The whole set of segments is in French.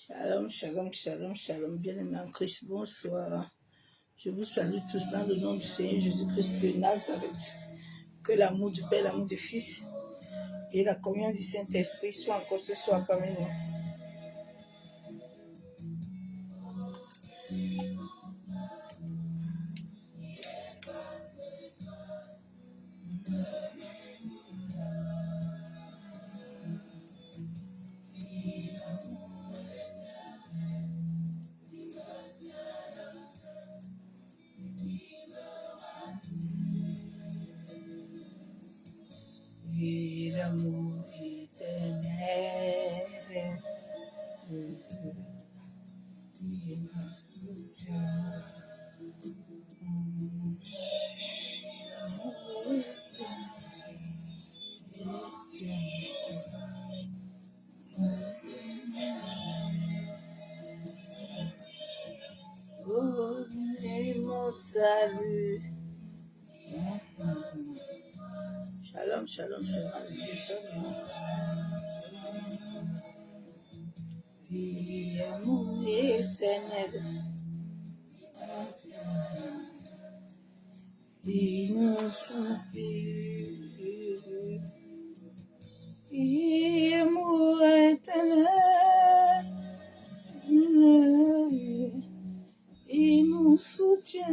Shalom, shalom, shalom, shalom. Bien-aimés en Christ, bonsoir. Je vous salue tous dans le nom du Seigneur Jésus-Christ de Nazareth. Que l'amour du Père, l'amour du Fils et la communion du Saint-Esprit soient encore ce soir parmi nous. Et l'amour éternel. Oh, et mon salut. Shalom, shalom, c'est ma vie, et amour éternel. Innocent, et amour éternel. Il nous soutient.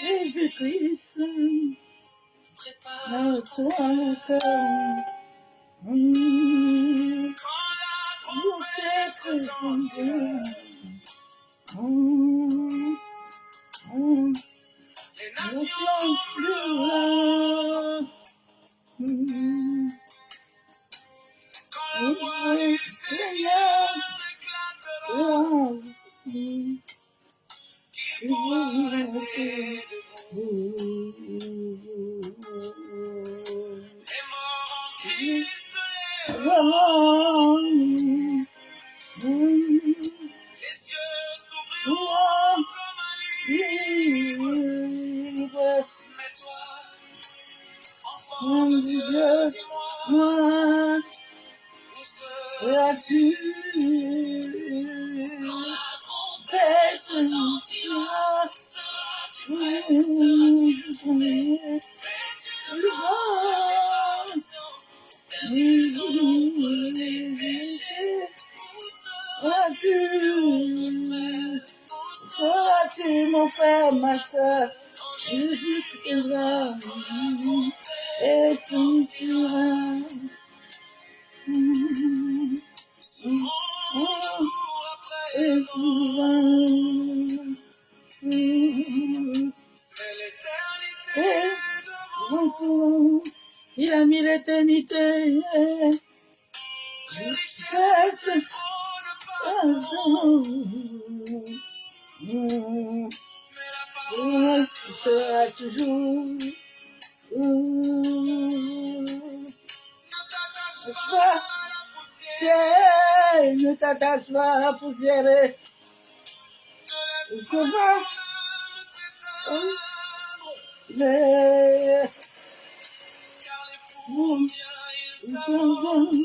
Jésus-Christ, prépare-toi encore. Quand la trompette retentira, les nations trembleront. Quand la voix du Seigneur éclatera, qu'il pourra rester debout. Les morts en Christ se lèveront. Les cieux s'ouvriront comme un livre. Mais toi, enfant de Dieu, dis-moi, où seras-tu quand la trompette retentira? Seras-tu prêt? Seras-tu trouvé? Fais-tu de l'adoration perdu dans l'ombre des péchés? Où seras-tu, mon frère, ma soeur? Jésus viendra et tu seras. Il a mis l'éternité. Tu seras toujours. Ne t'attache pas à la poussière. Ça va. Mais ils s'avancent.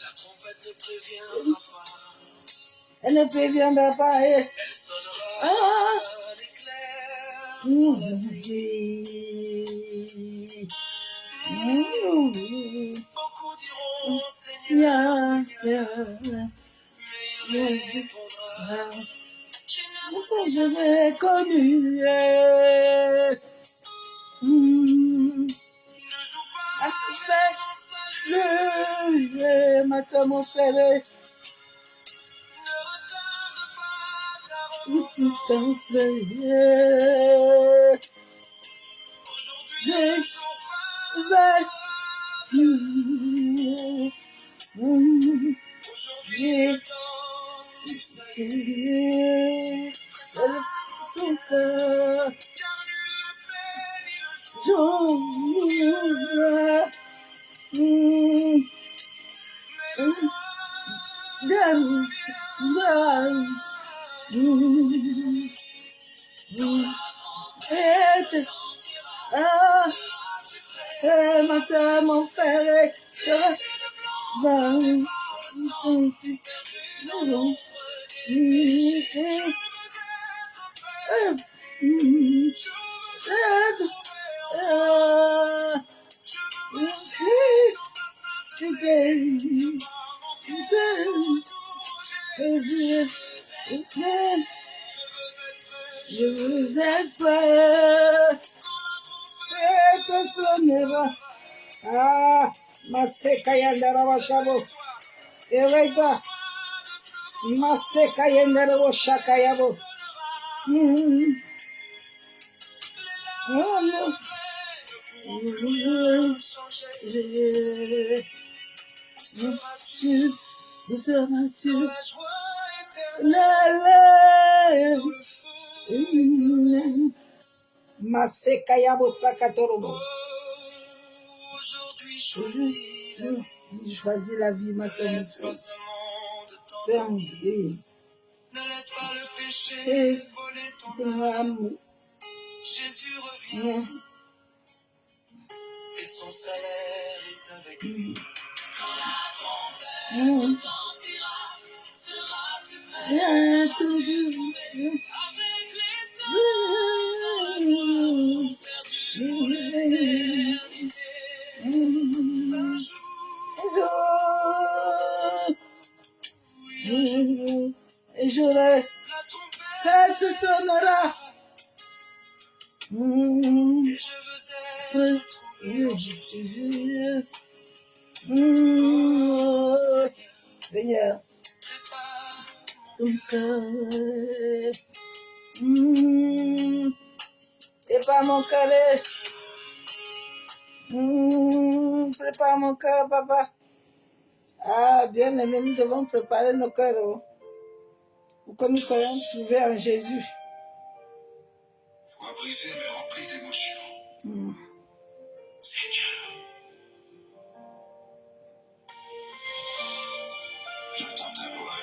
La trompette ne préviendra pas. Elle ne préviendra pas. Elle sonnera un éclair. Beaucoup diront Seigneur, Seigneur, mais il répondra, je n'ai connu. soeur, mon frère. Ton cœur, ma soeur, mon frère, je vous ai fait, te sonnera. Ah, Maseka Yandara Washabo, Ereka, Maseka Yandara Washakayabo. Maseka Yabo Sakatorobo. Choisis la vie, ma soeur. Ne laisse pas le péché voler ton amour. Jésus revient et son salaire est avec lui. Quand la trompette retentira, seras-tu prêt à retrouver avec les saints perdus pour l'éternité? Un jour, la trompette sonnera. Et je veux être Seigneur, ton cœur, prépare mon cœur, prépare mon cœur, papa. Ah, bien aimé, nous devons préparer nos cœurs pour que nous soyons trouvés en Jésus. Voix brisée mais remplie d'émotion. Seigneur, j'entends ta voix.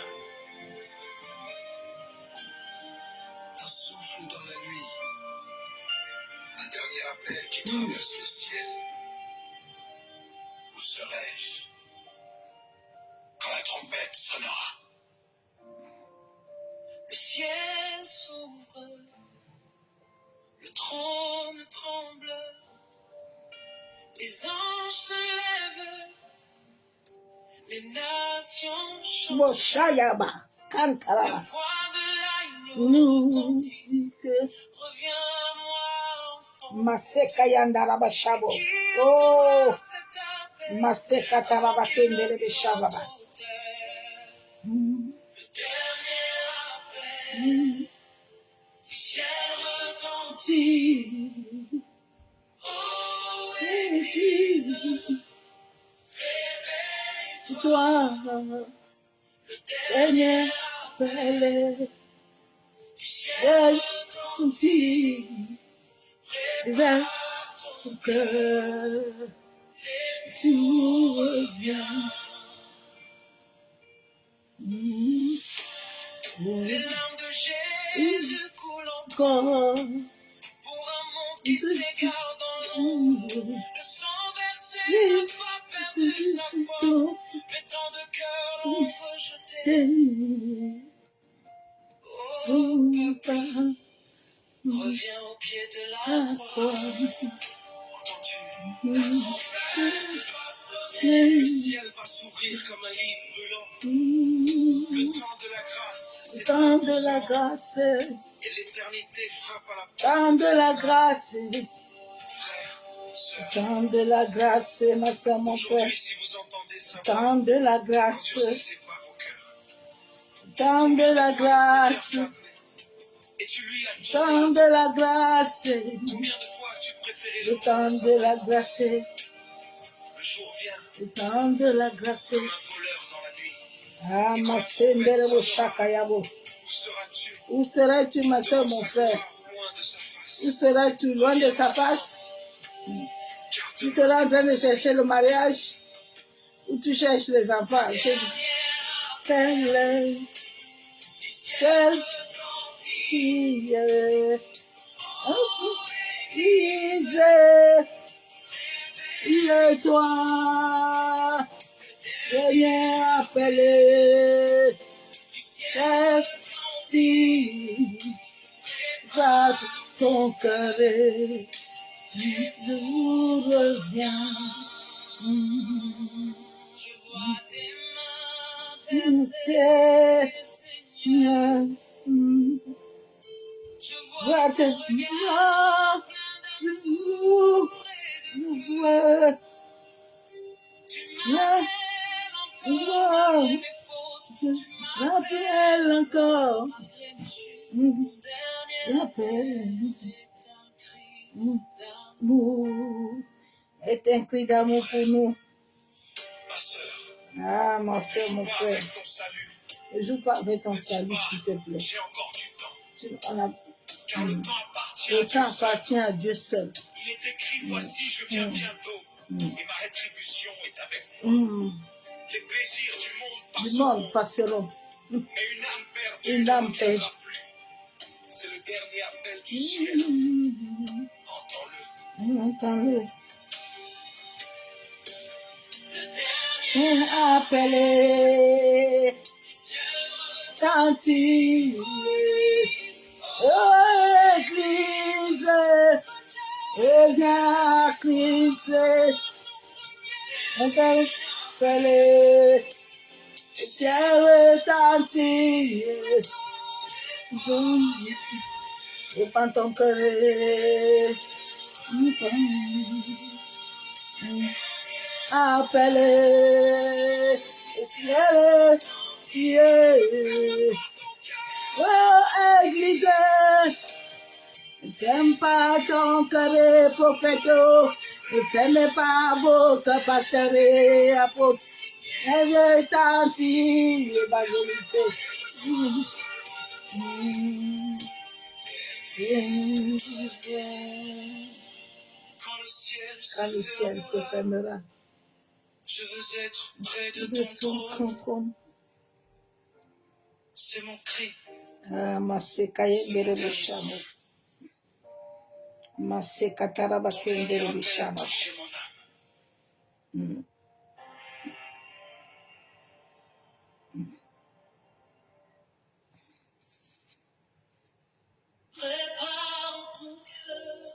Un souffle dans la nuit. Un dernier appel qui traverse le ciel. Où serai-je quand la trompette sonnera? Le ciel s'ouvre, le trône tremble, les anges se lèvent, les nations chantent. Moshayaba, La Kantalaba. voix de l'agneau retentit. Reviens-moi, enfant. Maseka Yandaraba Shabo. Qui Oh, entendra cet appel Maseka Taraba avant qu'il ne Kendele soit Shababa. trop tard. Le dernier appel du ciel retentit. Oh, Église, réveille-toi. Toi, Le dernier dernier appel, du ciel retentit. vers Prépare ton ton cœur, époux revient. Les larmes de Jésus coulent encore, pour un monde qui s'égare dans l'ombre. Le sang versé n'a pas perdu sa force, mais tant de cœurs l'ont rejeté. Oh, papa, reviens au pied de la croix. Entends-tu? La trompette va sonner, le ciel va s'ouvrir comme un livre brûlant. Le temps de la grâce, c'est temps de la grâce, et l'éternité frappe à la porte. temps de la grâce, Frère, sœur. Temps de la grâce, ma soeur, mon frère. Aujourd'hui, si vous entendez sa voix, Temps de la grâce. n'endurcissez pas vos cœurs. Temps de la grâce. Et tu lui as Temps tout de la grâce. Combien de fois as-tu préféré Le temps de la grâce. Le jour vient Le temps de la grâce. comme un voleur dans la nuit. Ah, ma sendere shakayabo. Où seras-tu? Où seras-tu, ma soeur, mon frère? Ou loin de sa face? Où seras-tu, loin de sa face? Car Tu seras en train de chercher le mariage? Ou tu cherches les enfants? Celle qui il est toi, dernier appelé, qui va ton cœur, je vous reviens. je vois tes mains Seigneur, je vois tes mains, tu m'appelles encore, mes fautes, tu j'appelle encore, mon dernier j'appelle, est un cri d'amour. est un cri d'amour pour nous. Ma sœur, Ah, ma soeur, mon joue frère, avec ton salut. ne joue pas avec ton salut, s'il te plaît. J'ai encore du temps, On a, car le temps appartient à le Dieu temps seul. appartient à Dieu seul. Il est écrit, voici, je viens bientôt, et ma rétribution est avec moi. Les plaisirs du Du monde monde passeront, passeront. mais une âme perdue Une ne âme reviendra plus. C'est le dernier appel du ciel. Entends-le. Entends-le. Le dernier Appelé quand il est. Oh, Église, et viens à Christ. Appelé, ciel retentit. Répand ton cœur. Appelé, ciel, ciel. Oh, Église, ne ferme pas ton cœur, prophète, ne fermez pas votre pasteur et apôtre. Et tanti, évangéliste. Quand le ciel Quand le ciel se fermera, je veux être près de de ton ton trône. trône. C'est mon cri. Ah, Masekayendere Bishamo. Masekatarabakendere Bishamo. Toucher mon âme. Prépare ton cœur.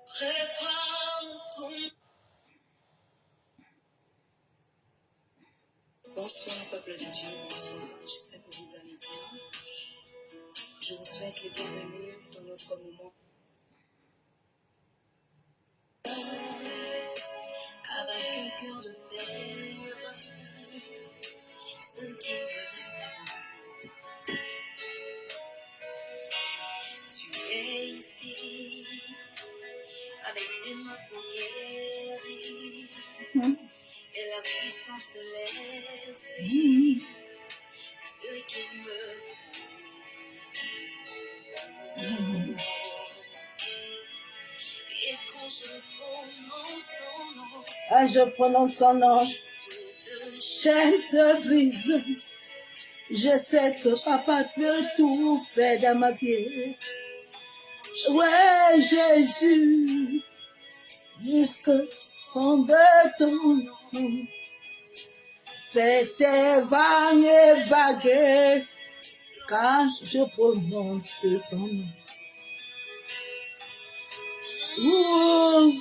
Prépare ton... Bonsoir, peuple de Dieu, bonsoir. J'espère que vous allez bien. Je vous souhaite les bienvenus dans notre moment. Avec un cœur de fer, ce qui tu es ici, avec tes mains pour guérir, et la puissance de l'esprit, ce qui me et quand je prononce ton nom, Ah, je prononce son nom. toute Chaîne se brise. Je sais que papa peut tout faire dans ma vie. Ouais, Jésus, jusque fond de ton nom. Fais tes vagues et vagues quand je prononce son nom. Ouh,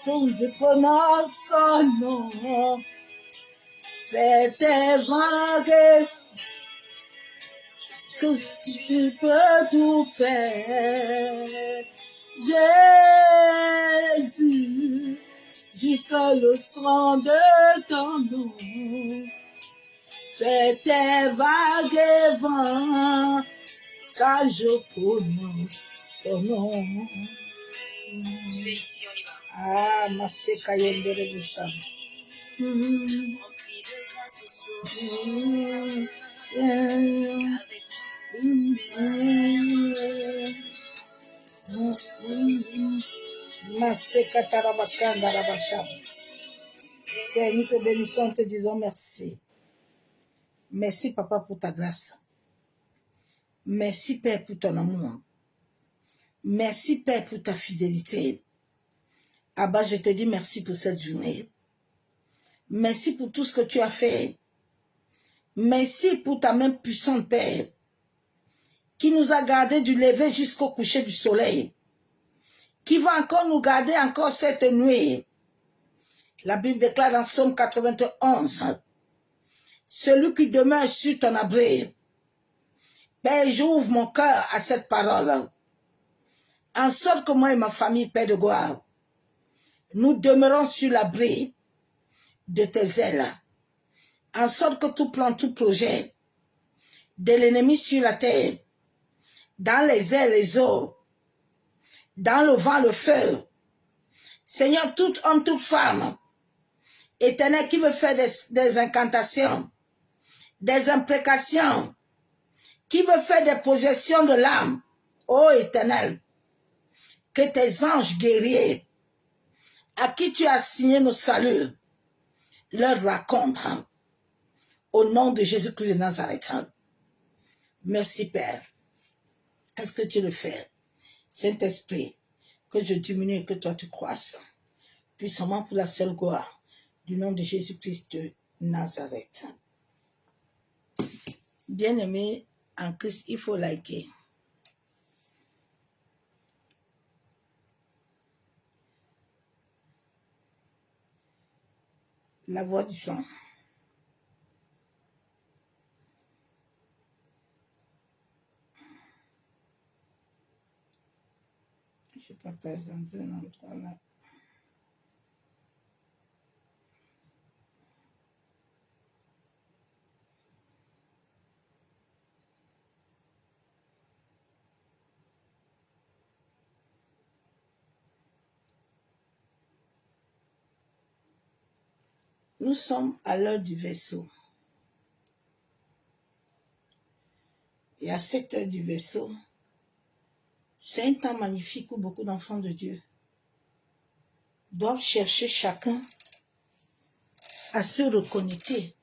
quand je prononce son nom. Fais tes vagues que tu peux tout faire. Jésus, jusqu'à le sang de ton nom. Fais tes vagues et vents, car je prononce ton nom. Tu es ici, on y va. Ah, ma sekayendere busa. Rempli de grâce au sauveur. Avec Ma sekatarabakanda rabasha. Père, nous te bénissons, te disons merci. Merci, Papa, pour ta grâce. Merci, Père, pour ton amour. Merci, Père, pour ta fidélité. Abba, je te dis merci pour cette journée. Merci pour tout ce que tu as fait. Merci pour ta main puissante, Père, qui nous a gardés du lever jusqu'au coucher du soleil, qui va encore nous garder encore cette nuit. La Bible déclare dans Psaume 91, celui qui demeure sur ton abri. Père, j'ouvre mon cœur à cette parole, en sorte que moi et ma famille, Père de gloire, nous demeurons sur l'abri de tes ailes, en sorte que tout plan, tout projet de l'ennemi sur la terre, dans les airs, les eaux, dans le vent, le feu, Seigneur, tout homme, toute femme, Éternel, qui veut faire des incantations, des imprécations, qui veut faire des projections de l'âme, ô Éternel, que tes anges guerriers, à qui tu as signé nos saluts, leur racontent, au nom de Jésus-Christ de Nazareth. Merci, Père. Est-ce que tu le fais? Saint-Esprit, que je diminue et que toi tu croisses, puissamment pour la seule gloire du nom de Jésus-Christ de Nazareth. Bien-aimé en Christ, il faut liker. La voix du sang. Je partage dans un endroit là. Nous sommes à l'heure du vaisseau. Et à cette heure du vaisseau, c'est un temps magnifique où beaucoup d'enfants de Dieu doivent chercher chacun à se reconnecter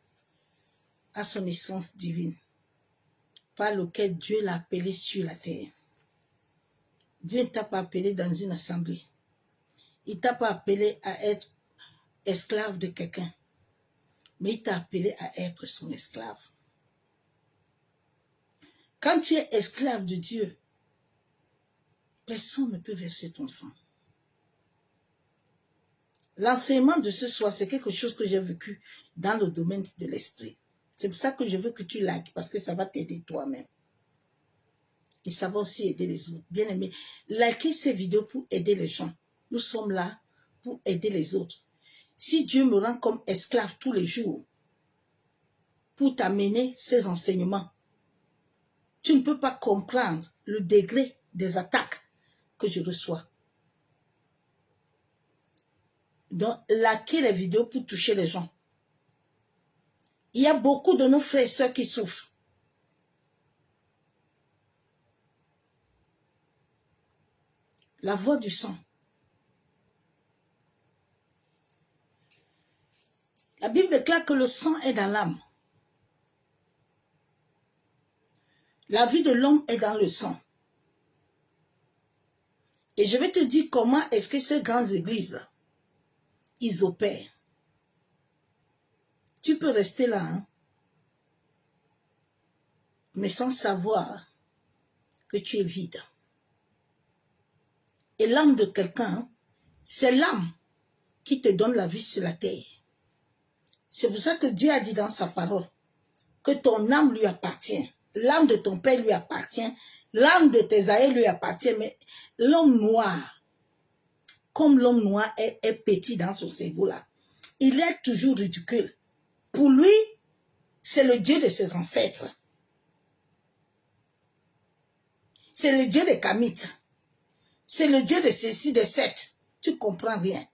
à son essence divine, par lequel Dieu l'a appelé sur la terre. Dieu ne t'a pas appelé dans une assemblée. Il ne t'a pas appelé à être esclave de quelqu'un, mais il t'a appelé à être son esclave. Quand tu es esclave de Dieu, personne ne peut verser ton sang. L'enseignement de ce soir, c'est quelque chose que j'ai vécu dans le domaine de l'esprit. C'est pour ça que je veux que tu likes, parce que ça va t'aider toi-même. Et ça va aussi aider les autres. Bien aimé, likez ces vidéos pour aider les gens. Nous sommes là pour aider les autres. Si Dieu me rend comme esclave tous les jours pour t'amener ces enseignements, tu ne peux pas comprendre le degré des attaques que je reçois. Donc, likez les vidéos pour toucher les gens. Il y a beaucoup de nos frères et sœurs qui souffrent. La voix du sang. La Bible déclare que le sang est dans l'âme. La vie de l'homme est dans le sang. Et je vais te dire comment est-ce que ces grandes églises, ils opèrent. Tu peux rester là, hein, mais sans savoir que tu es vide. Et l'âme de quelqu'un, c'est l'âme qui te donne la vie sur la terre. C'est pour ça que Dieu a dit dans sa parole que ton âme lui appartient. l'âme de ton père lui appartient, l'âme de tes aïeux lui appartient, mais l'homme noir, comme l'homme noir est petit dans son cerveau là, il est toujours ridicule. Pour lui, c'est le Dieu de ses ancêtres. C'est le Dieu des Kamites. C'est le Dieu de ceci, de cette. Tu comprends rien.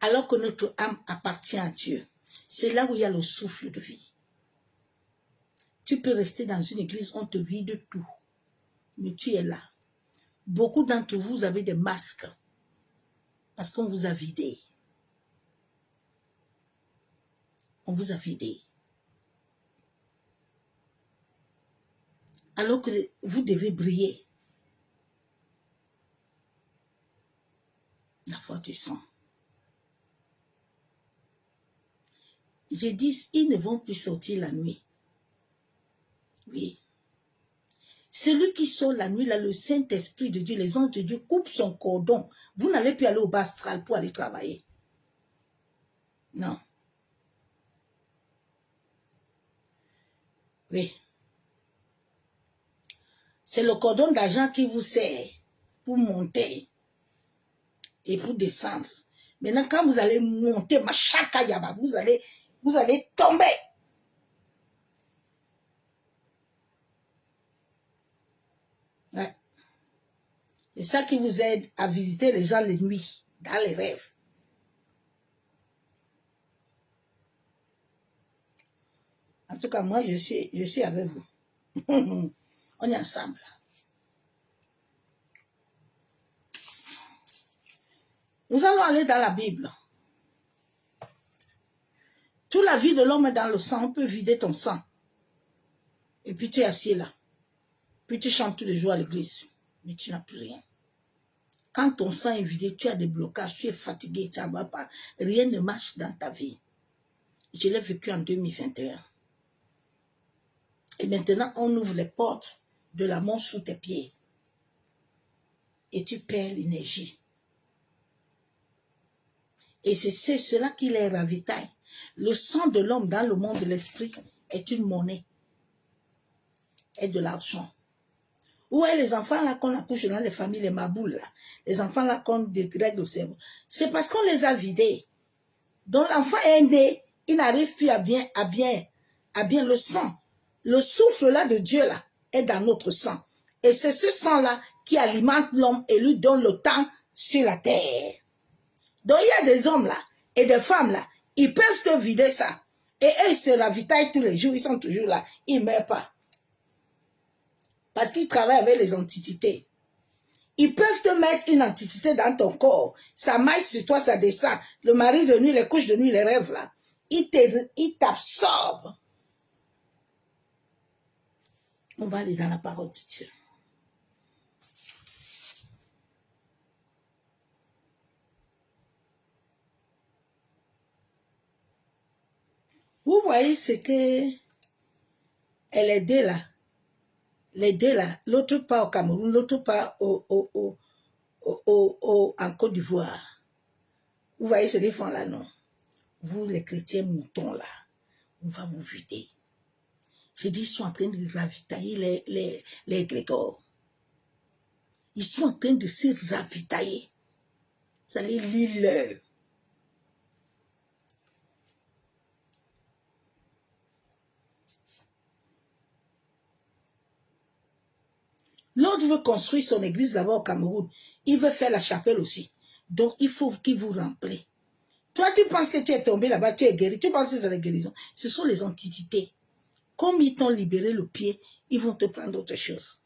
Alors que notre âme appartient à Dieu. C'est là où il y a le souffle de vie. Tu peux rester dans une église, on te vide de tout. Mais tu es là. Beaucoup d'entre vous avez des masques. Parce qu'on vous a vidé. On vous a vidé. Alors que vous devez briller. La foi du sang. Je dis, ils ne vont plus sortir la nuit. Oui. Celui qui sort la nuit, là, le Saint-Esprit de Dieu, les anges de Dieu coupent son cordon. Vous n'allez plus aller au bas astral pour aller travailler. Non. Oui. C'est le cordon d'argent qui vous sert pour monter et pour descendre. Maintenant, quand vous allez monter, vous allez tomber. Ouais. C'est ça qui vous aide à visiter les gens les nuits, dans les rêves. En tout cas, moi, je suis avec vous. On est ensemble. Nous allons aller dans la Bible. Toute la vie de l'homme est dans le sang. On peut vider ton sang. Et puis tu es assis là. Puis tu chantes tous les jours à l'église. Mais tu n'as plus rien. Quand ton sang est vidé, tu as des blocages, tu es fatigué, tu n'as pas. Rien ne marche dans ta vie. Je l'ai vécu en 2021. Et maintenant, on ouvre les portes de la mort sous tes pieds. Et tu perds l'énergie. Et c'est cela qui les ravitaille. Le sang de l'homme dans le monde de l'esprit est une monnaie. Est de l'argent. Où est les enfants là qu'on accouche dans les familles, les maboules là? Les enfants là qu'on dégrègue le cerveau. C'est parce qu'on les a vidés. Donc l'enfant est né, il n'arrive plus à bien le sang. Le souffle là de Dieu là est dans notre sang. Et c'est ce sang là qui alimente l'homme et lui donne le temps sur la terre. Donc il y a des hommes là et des femmes là, ils peuvent te vider ça. Et eux, ils se ravitaillent tous les jours, ils sont toujours là, ils ne meurent pas. Parce qu'ils travaillent avec les antiquités. Ils peuvent te mettre une antiquité dans ton corps. Ça maille sur toi, ça descend. Le mari de nuit, les couches de nuit, les rêves là. Il t'absorbe. On va aller dans la parole de Dieu. Vous voyez ce que elle est deux là. Les deux là. L'autre part au Cameroun, l'autre part en Côte d'Ivoire. Vous voyez ce qu'ils font là, non? Vous, les chrétiens moutons là, on va vous vider. Je dis, ils sont en train de ravitailler les Grégores. Ils sont en train de se ravitailler. Vous allez lire l'heure. L'autre veut construire son église là-bas au Cameroun. Il veut faire la chapelle aussi. Donc, il faut qu'il vous remplisse. Toi, tu penses que tu es tombé là-bas, tu es guéri. Tu penses que c'est la guérison. Ce sont les antiquités. Comme ils t'ont libéré le pied, ils vont te prendre autre chose.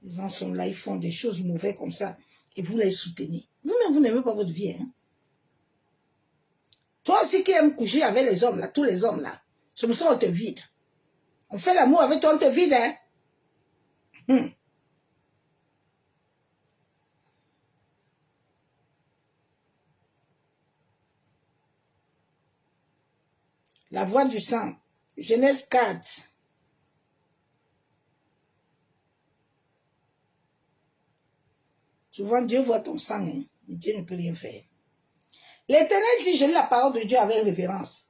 Les gens sont là, ils font des choses mauvaises comme ça, et vous les soutenez. Vous-même, vous n'aimez pas votre vie. Hein? Toi aussi qui aimes coucher avec les hommes, là, tous les hommes, là, c'est pour ça qu'on te vide. On fait l'amour avec toi, on te vide. Hein? La voix du sang, Genèse 4. Souvent, Dieu voit ton sang, hein, mais Dieu ne peut rien faire. L'Éternel dit, je lis la parole de Dieu avec révérence.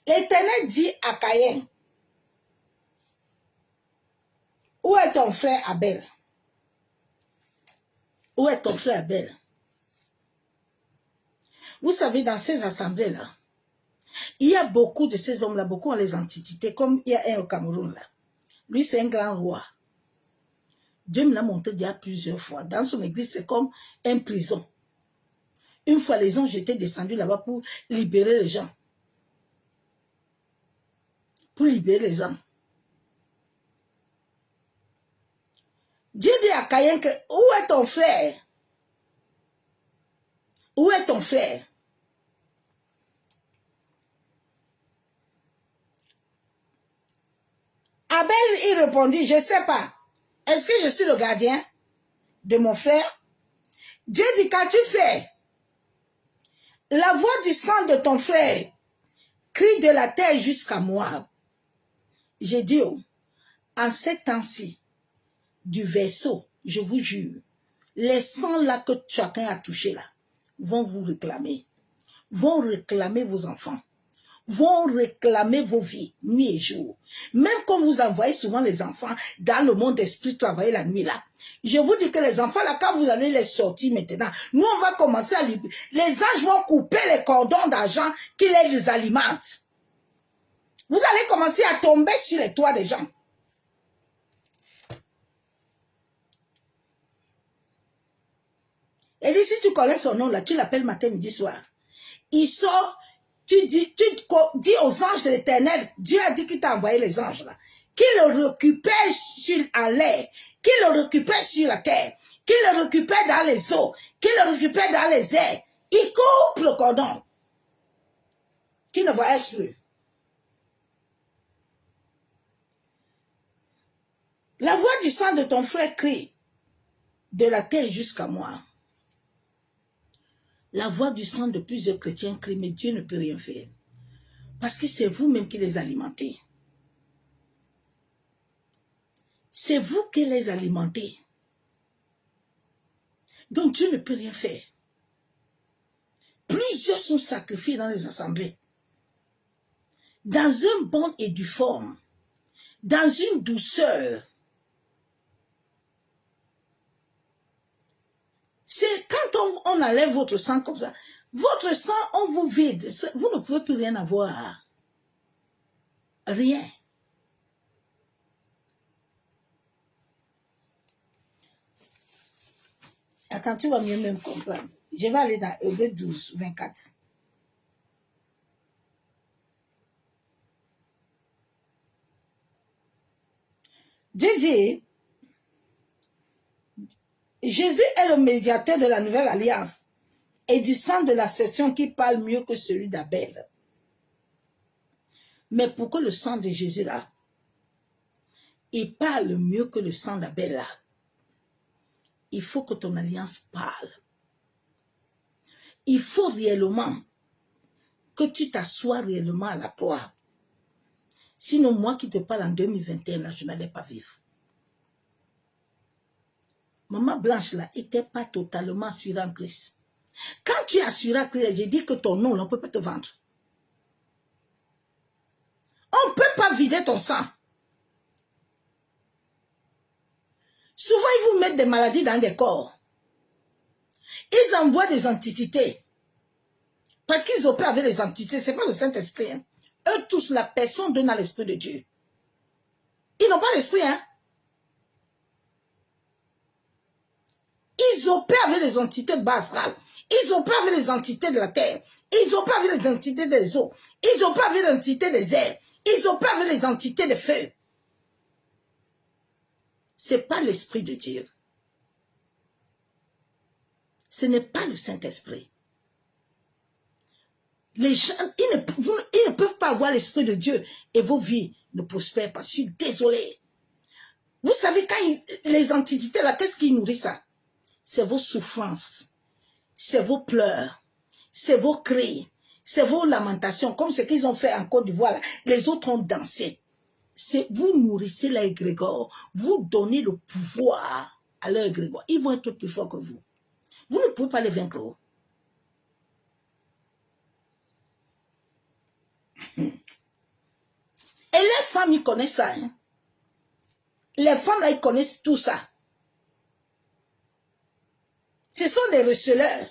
L'Éternel dit à Caïn, où est ton frère Abel? Où est ton frère Abel? Vous savez, dans ces assemblées-là, il y a beaucoup de ces hommes-là, beaucoup ont les antiquités, comme il y a un au Cameroun là. Lui, c'est un grand roi. Dieu me l'a montré déjà plusieurs fois. Dans son église, c'est comme une prison. Une fois, les anges étaient descendus là-bas pour libérer les gens. Pour libérer les hommes. Dieu dit à Caïn que, où est ton frère? Où est ton frère? Abel, il répondit, je ne sais pas. Est-ce que je suis le gardien de mon frère? Dieu dit, qu'as-tu fait? La voix du sang de ton frère crie de la terre jusqu'à moi. J'ai dit, oh, en ces temps-ci, du verseau, je vous jure, les sangs là que chacun a touché là, vont vous réclamer. Vont réclamer vos enfants. Vont réclamer vos vies, nuit et jour. Même quand vous envoyez souvent les enfants dans le monde d'esprit travailler la nuit là. Je vous dis que les enfants là, quand vous allez les sortir maintenant, nous on va commencer à libérer. Les anges vont couper les cordons d'argent qui les alimentent. Vous allez commencer à tomber sur les toits des gens. Et dit, si tu connais son nom là, tu l'appelles matin, midi, soir. Il sort. Tu dis aux anges de l'Éternel, Dieu a dit qu'il t'a envoyé les anges là, qu'il le récupère en l'air, qu'il le récupère sur la terre, qu'il le récupère dans les eaux, qu'il le récupère dans les airs. Il coupe le cordon, qu'il ne voyage plus. La voix du sang de ton frère crie de la terre jusqu'à moi. La voix du sang de plusieurs chrétiens crie, mais Dieu ne peut rien faire. Parce que c'est vous-même qui les alimentez. C'est vous qui les alimentez. Donc Dieu ne peut rien faire. Plusieurs sont sacrifiés dans les assemblées. Dans un bon et du forme. Dans une douceur. C'est quand on enlève votre sang comme ça. Votre sang, on vous vide. Vous ne pouvez plus rien avoir. Rien. Attends, tu vas mieux même comprendre. Je vais aller dans Hébreux 12, 24. Dieu dit, Jésus est le médiateur de la nouvelle alliance et du sang de l'aspersion qui parle mieux que celui d'Abel. Mais pour que le sang de Jésus là, il parle mieux que le sang d'Abel là, il faut que ton alliance parle. Il faut réellement que tu t'assoies réellement à la croix. Sinon, moi qui te parle en 2021, là, je n'allais pas vivre. Maman Blanche, là, n'était pas totalement assurée en Christ. Quand tu es assurée en Christ, j'ai dit que ton nom, là, on ne peut pas te vendre. On ne peut pas vider ton sang. Souvent, ils vous mettent des maladies dans des corps. Ils envoient des entités. Parce qu'ils opèrent avec les entités. Ce n'est pas le Saint-Esprit. Hein. Eux tous, la personne donne à l'Esprit de Dieu. Ils n'ont pas l'Esprit. Hein. Ils opèrent avec les entités basales. Ils opèrent avec les entités de la terre. Ils opèrent avec les entités des eaux. Ils opèrent avec les entités des airs. Ils opèrent avec les entités des feux. Ce n'est pas l'Esprit de Dieu. Ce n'est pas le Saint-Esprit. Les gens, ils ne peuvent pas avoir l'Esprit de Dieu et vos vies ne prospèrent pas. Je suis désolé. Vous savez, quand les entités là, qu'est-ce qui nourrit ça? C'est vos souffrances, c'est vos pleurs, c'est vos cris, c'est vos lamentations, comme ce qu'ils ont fait en Côte d'Ivoire. Les autres ont dansé. Vous nourrissez l'égrégore, vous donnez le pouvoir à l'égrégore. Ils vont être plus forts que vous. Vous ne pouvez pas les vaincre. Et les femmes, ils connaissent ça. Hein? Les femmes, là, ils connaissent tout ça. Ce sont des receleurs.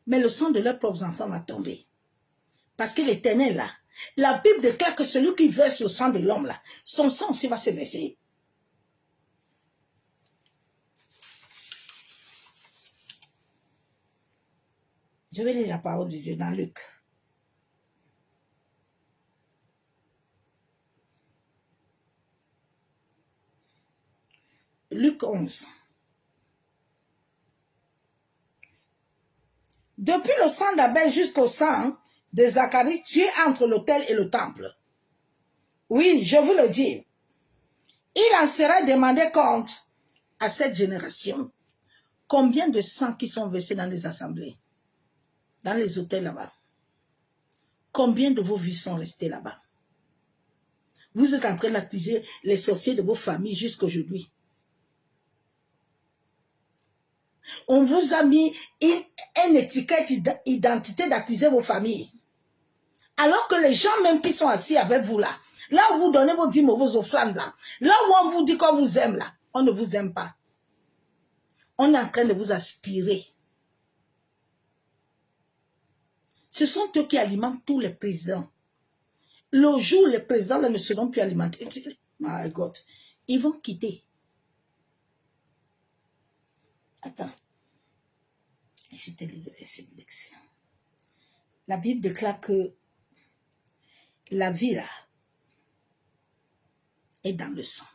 Mais le sang de leurs propres enfants va tomber. Parce que l'Éternel, là, la Bible déclare que celui qui verse le sang de l'homme, là, son sang aussi va se verser. Je vais lire la parole de Dieu dans Luc. Luc 11. Depuis le sang d'Abel jusqu'au sang de Zacharie, tu es entre l'autel et le temple. Oui, je vous le dis. Il en sera demandé compte à cette génération. Combien de sang qui sont versés dans les assemblées, dans les hôtels là-bas? Combien de vos vies sont restées là-bas? Vous êtes en train d'accuser les sorciers de vos familles jusqu'aujourd'hui. On vous a mis une étiquette identité d'accuser vos familles. Alors que les gens même qui sont assis avec vous là, là où vous donnez vos dîmes, vos offrandes là, là où on vous dit qu'on vous aime là, on ne vous aime pas. On est en train de vous aspirer. Ce sont eux qui alimentent tous les présidents. Le jour où les présidents là, ne seront plus alimentés, my God, ils vont quitter. Attends. Je te lis le verset de l'excès. La Bible déclare que la vie là est dans le sang.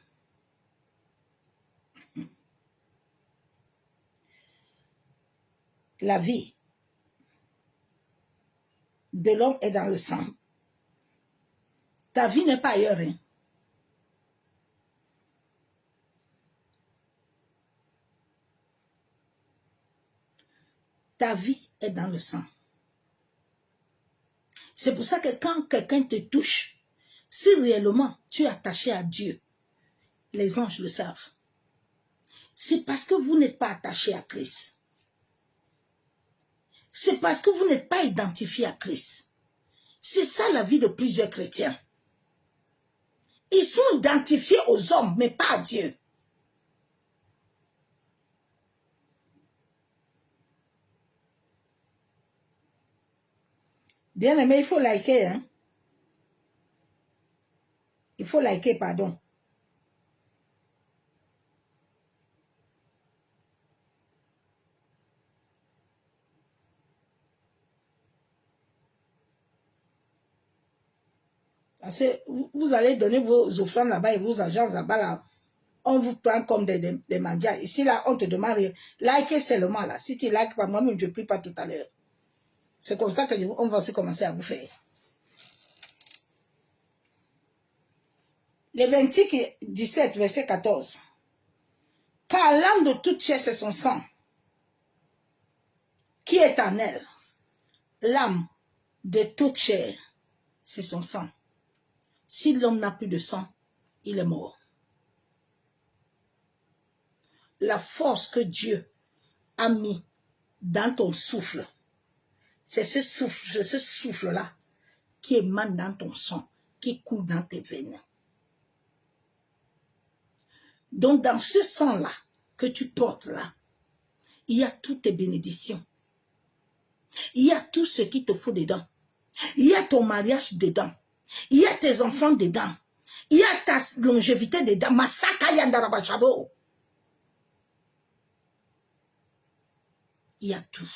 La vie de l'homme est dans le sang. Ta vie n'est pas ailleurs. Hein? Ta vie est dans le sang. C'est pour ça que quand quelqu'un te touche, si réellement tu es attaché à Dieu, les anges le savent. C'est parce que vous n'êtes pas attaché à Christ. C'est parce que vous n'êtes pas identifié à Christ. C'est ça la vie de plusieurs chrétiens. Ils sont identifiés aux hommes, mais pas à Dieu. Bien aimé, il faut liker, hein. Il faut liker, pardon. Parce que vous allez donner vos offrandes là-bas et vos agences là-bas, là, on vous prend comme des mendiants. Ici, là, on te demande, liker seulement, là. Si tu likes pas, moi-même, je ne prie pas tout à l'heure. C'est comme ça qu'on va aussi commencer à vous faire. Lévitique 17, verset 14. Car l'âme de toute chair, c'est son sang, qui est en elle. L'âme de toute chair, c'est son sang. Si l'homme n'a plus de sang, il est mort. La force que Dieu a mis dans ton souffle, c'est ce souffle-là qui émane dans ton sang, qui coule dans tes veines. Donc, dans ce sang-là que tu portes là, il y a toutes tes bénédictions. Il y a tout ce qu'il te faut dedans. Il y a ton mariage dedans. Il y a tes enfants dedans. Il y a ta longévité dedans. Masaka yandarabachabo. Il y a tout.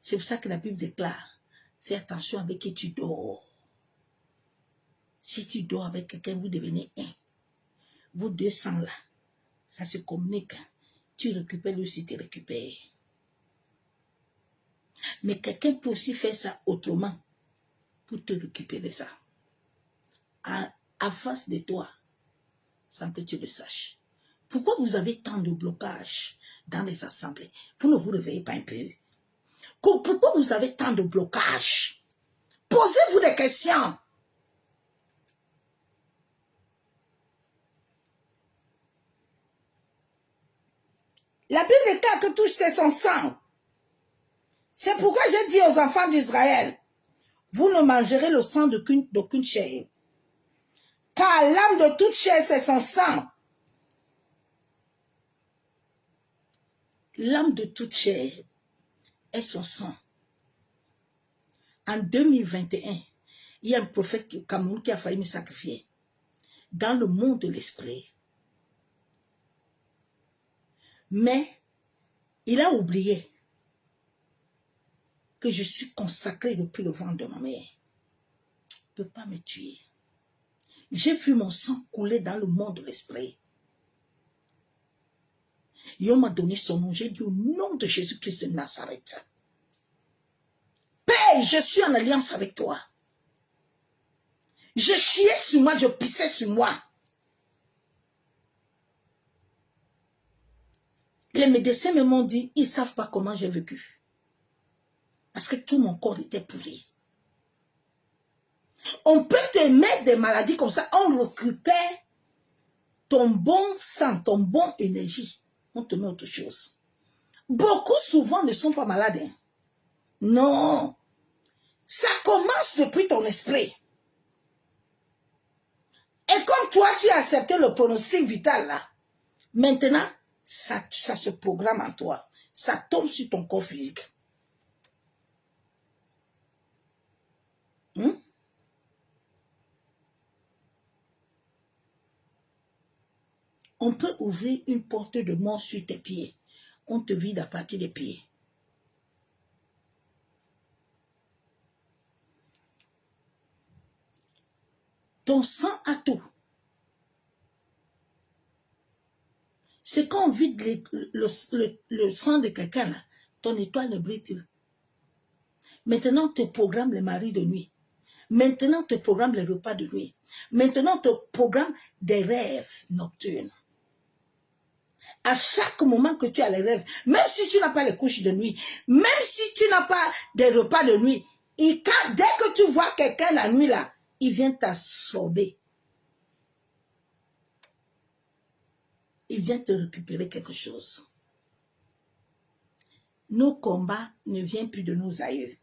C'est pour ça que la Bible déclare, fais attention avec qui tu dors. Si tu dors avec quelqu'un, vous devenez un. Vous deux sangs là, ça se communique. Tu récupères lui si tu récupères. Mais quelqu'un peut aussi faire ça autrement pour te récupérer ça. À face de toi, sans que tu le saches. Pourquoi vous avez tant de blocages dans les assemblées? Vous ne vous réveillez pas un peu? Pourquoi vous avez tant de blocages? Posez-vous des questions. La Bible déclare que tout c'est son sang. C'est pourquoi j'ai dit aux enfants d'Israël, vous ne mangerez le sang d'aucune chair. Car l'âme de toute chair, c'est son sang. L'âme de toute chair est son sang. En 2021, il y a un prophète au Cameroun qui a failli me sacrifier. Dans le monde de l'esprit. Mais il a oublié que je suis consacré depuis le ventre de ma mère. Il ne peut pas me tuer. J'ai vu mon sang couler dans le monde de l'esprit. Et on m'a donné son nom. J'ai dit au nom de Jésus-Christ de Nazareth. Père, je suis en alliance avec toi. Je chiais sur moi, je pissais sur moi. Les médecins me m'ont dit, ils ne savent pas comment j'ai vécu. Parce que tout mon corps était pourri. On peut te mettre des maladies comme ça, on récupère ton bon sang, ton bon énergie. On te met autre chose. Beaucoup souvent ne sont pas malades. Hein. Non. Ça commence depuis ton esprit. Et comme toi, tu as accepté le pronostic vital là, maintenant, ça se programme en toi. Ça tombe sur ton corps physique. On peut ouvrir une porte de mort sur tes pieds. On te vide à partir des pieds. Ton sang a tout. C'est quand on vide le sang de quelqu'un là, ton étoile ne brille plus. Maintenant, on te programme les maris de nuit. Maintenant, on te programme les repas de nuit. Maintenant, on te programme des rêves nocturnes. À chaque moment que tu as les rêves, même si tu n'as pas les couches de nuit, même si tu n'as pas des repas de nuit, et dès que tu vois quelqu'un la nuit là, il vient t'absorber. Il vient te récupérer quelque chose. Nos combats ne viennent plus de nos aïeux.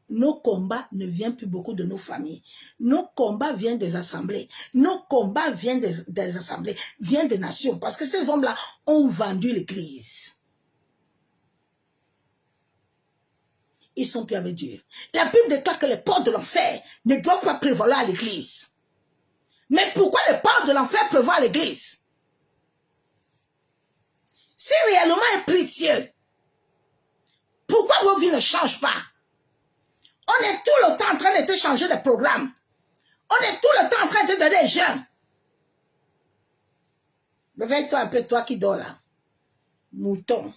Nos combats ne viennent plus beaucoup de nos familles. Nos combats viennent des assemblées. Nos combats viennent des assemblées, viennent des nations. Parce que ces hommes-là ont vendu l'église. Ils sont plus avec Dieu. La Bible déclare que les portes de l'enfer ne doivent pas prévaloir à l'église. Mais pourquoi les portes de l'enfer prévoient à l'église? Si réellement est précieux, pourquoi vos vies ne changent pas? On est tout le temps en train de te changer de programme. On est tout le temps en train de te donner des gens. Réveille-toi un peu, toi qui dors là. Mouton.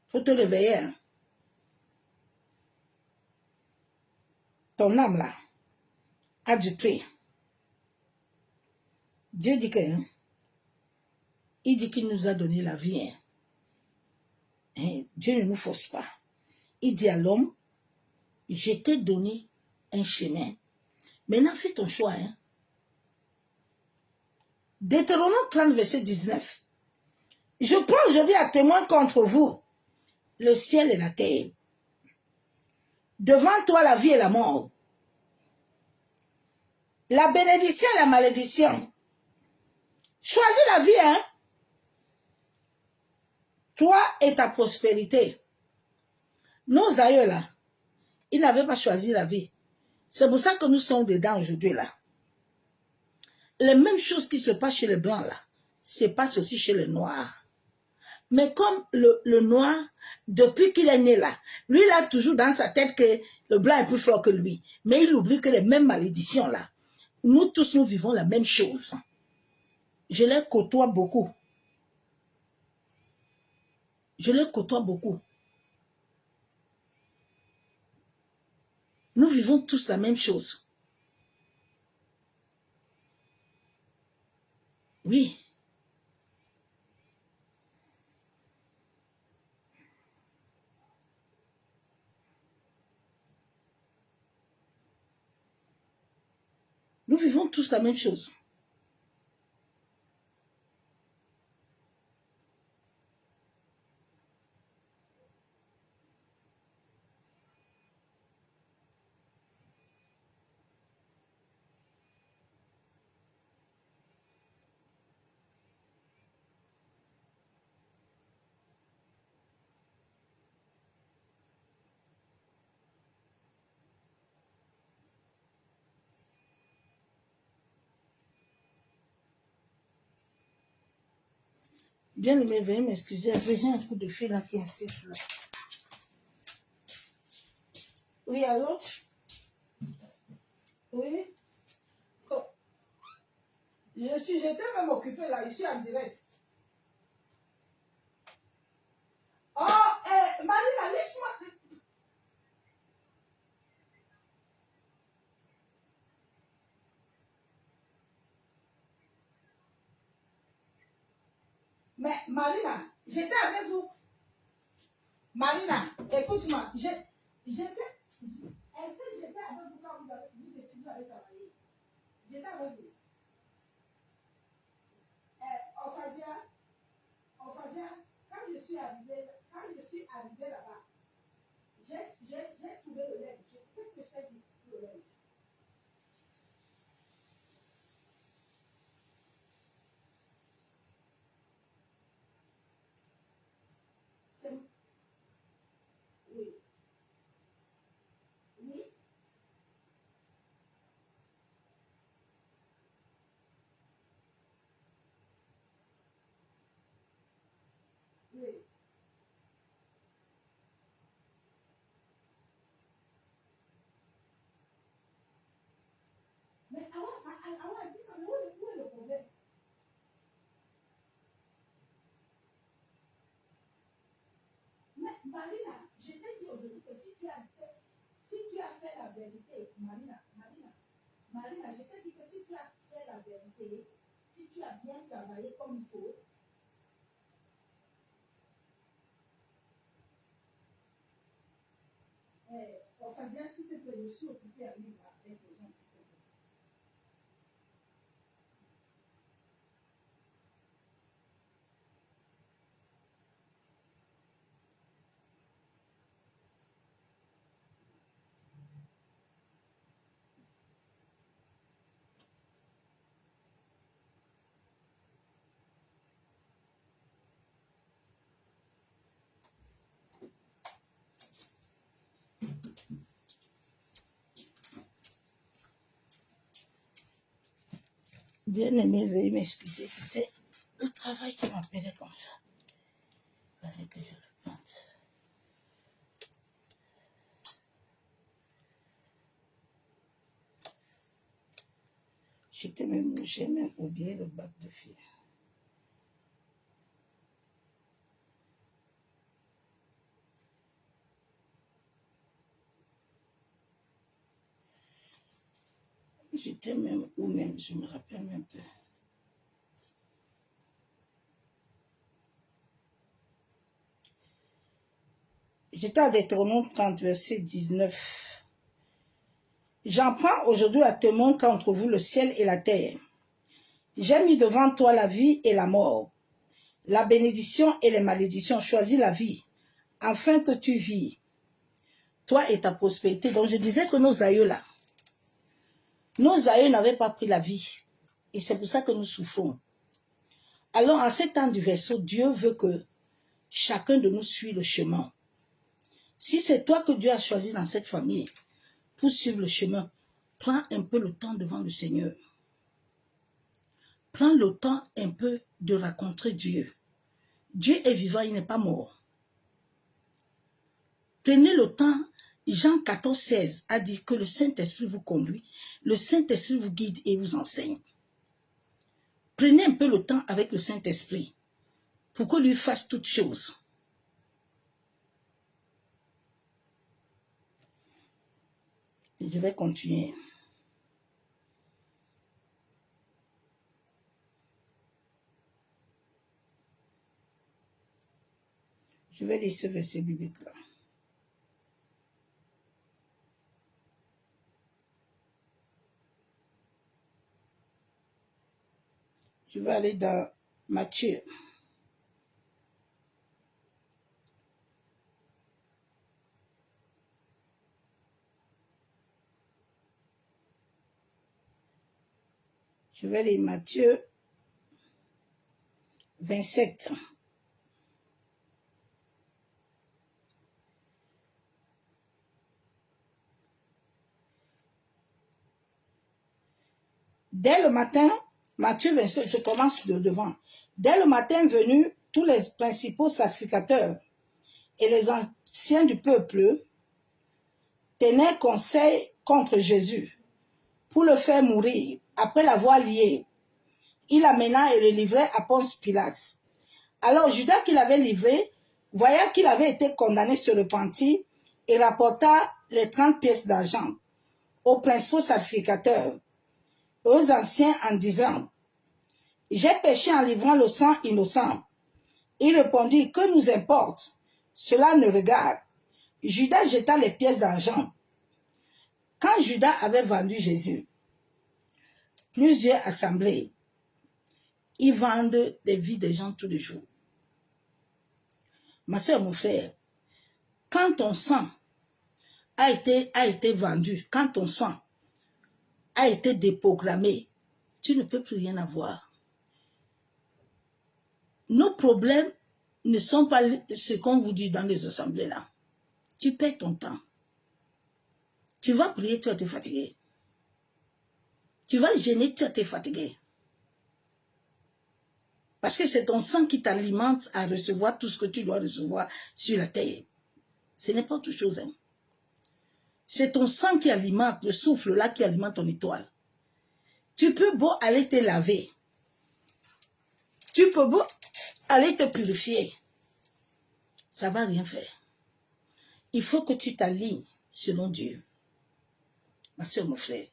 Faut te réveiller. Hein. Ton âme là a du prix. Dieu dit que, hein, il dit qu'il nous a donné la vie. Hein. Hein, Dieu ne nous force pas. Il dit à l'homme, je t'ai donné un chemin. Maintenant, fais ton choix. Hein. Deutéronome 30, verset 19. Je prends aujourd'hui à témoin contre vous le ciel et la terre. Devant toi, la vie et la mort. La bénédiction et la malédiction. Choisis la vie, hein. Toi et ta prospérité. Nos aïeux, là, ils n'avaient pas choisi la vie. C'est pour ça que nous sommes dedans aujourd'hui, là. Les mêmes choses qui se passent chez les blancs, là, se passent aussi chez les noirs. Mais comme le noir, depuis qu'il est né là, lui, il a toujours dans sa tête que le blanc est plus fort que lui. Mais il oublie que les mêmes malédictions, là, nous tous, nous vivons la même chose. Je les côtoie beaucoup. Je les côtoie beaucoup. Nous vivons tous la même chose. Oui. Nous vivons tous la même chose. Bien aimé, veuillez m'excuser. J'ai un coup de fil là qui insiste là. Oui, allô? Oui? Oh, j'étais même occupée là, je suis en direct. Oh, Marina, laisse-moi. Mais Marina, j'étais avec vous. Marina, écoute-moi. Est-ce que j'étais avec vous quand vous avez travaillé? J'étais avec vous. Ophazia, quand je suis arrivée là-bas, j'ai trouvé le linge. Qu'est-ce que je t'ai dit pour le linge? Oui. Oui. Oui. Mais Awa a dit ça, mais où est le problème? Mais Marina, je t'ai dit aujourd'hui que si tu as fait la vérité, Marina, je t'ai dit que si tu as fait la vérité, si tu as bien travaillé comme il faut, enfin, bien, s'il te plaît, je suis occupée à vivre avec les gens, s'il te plaît. Bien aimé, veuillez m'excuser. C'était le travail qui m'appelait comme ça. Il fallait que je réponde. J'ai même oublié le bac de fille. J'étais même où même, je me rappelle même plus. J'étais à Deutéronome 30, verset 19. J'en prends aujourd'hui à témoin qu'entre vous le ciel et la terre. J'ai mis devant toi la vie et la mort, la bénédiction et les malédictions. Choisis la vie, afin que tu vis, toi et ta prospérité. Donc je disais que nos aïeux là, nos aïeux n'avaient pas pris la vie. Et c'est pour ça que nous souffrons. Alors en ces temps du verseau, Dieu veut que chacun de nous suive le chemin. Si c'est toi que Dieu a choisi dans cette famille pour suivre le chemin, prends un peu le temps devant le Seigneur. Prends le temps un peu de rencontrer Dieu. Dieu est vivant, il n'est pas mort. Prenez le temps. Jean 14, 16 a dit que le Saint-Esprit vous conduit, le Saint-Esprit vous guide et vous enseigne. Prenez un peu le temps avec le Saint-Esprit pour que lui fasse toutes choses. Et je vais continuer. Je vais lire ce verset biblique-là. Je vais aller dans Matthieu. Je vais lire Matthieu 27. Dès le matin, Matthieu 27, je commence de devant. Dès le matin venu, tous les principaux sacrificateurs et les anciens du peuple tenaient conseil contre Jésus pour le faire mourir. Après l'avoir lié, il l'amena et le livrait à Ponce Pilate. Alors Judas, qui l'avait livré, voyant qu'il avait été condamné, se repentit et rapporta les 30 pièces d'argent aux principaux sacrificateurs et aux anciens en disant, « J'ai péché en livrant le sang innocent. » Il répondit, « Que nous importe? Cela ne regarde. » Judas jeta les pièces d'argent. Quand Judas avait vendu Jésus, plusieurs assemblées, ils vendent des vies des gens tous les jours. Ma soeur, mon frère, quand ton sang a été vendu, quand ton sang a été déprogrammé, tu ne peux plus rien avoir. Nos problèmes ne sont pas ce qu'on vous dit dans les assemblées là. Tu perds ton temps. Tu vas prier, tu vas te fatiguer. Tu vas gêner, tu vas te fatiguer. Parce que c'est ton sang qui t'alimente à recevoir tout ce que tu dois recevoir sur la terre. Ce n'est pas autre chose. Hein. C'est ton sang qui alimente, le souffle là qui alimente ton étoile. Tu peux beau aller te laver. Tu peux beau aller te purifier. Ça ne va rien faire. Il faut que tu t'alignes selon Dieu. Ma soeur, mon frère.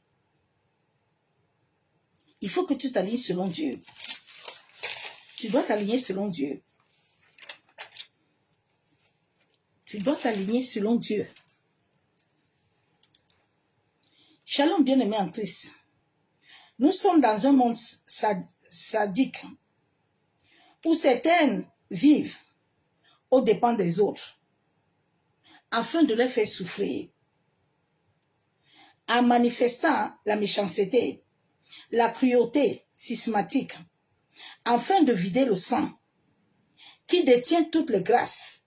Il faut que tu t'alignes selon Dieu. Tu dois t'aligner selon Dieu. Tu dois t'aligner selon Dieu. Shalom, bien-aimé en Christ. Nous sommes dans un monde sadique où certains vivent aux dépens des autres afin de les faire souffrir. En manifestant la méchanceté, la cruauté systématique, afin de vider le sang qui détient toutes les grâces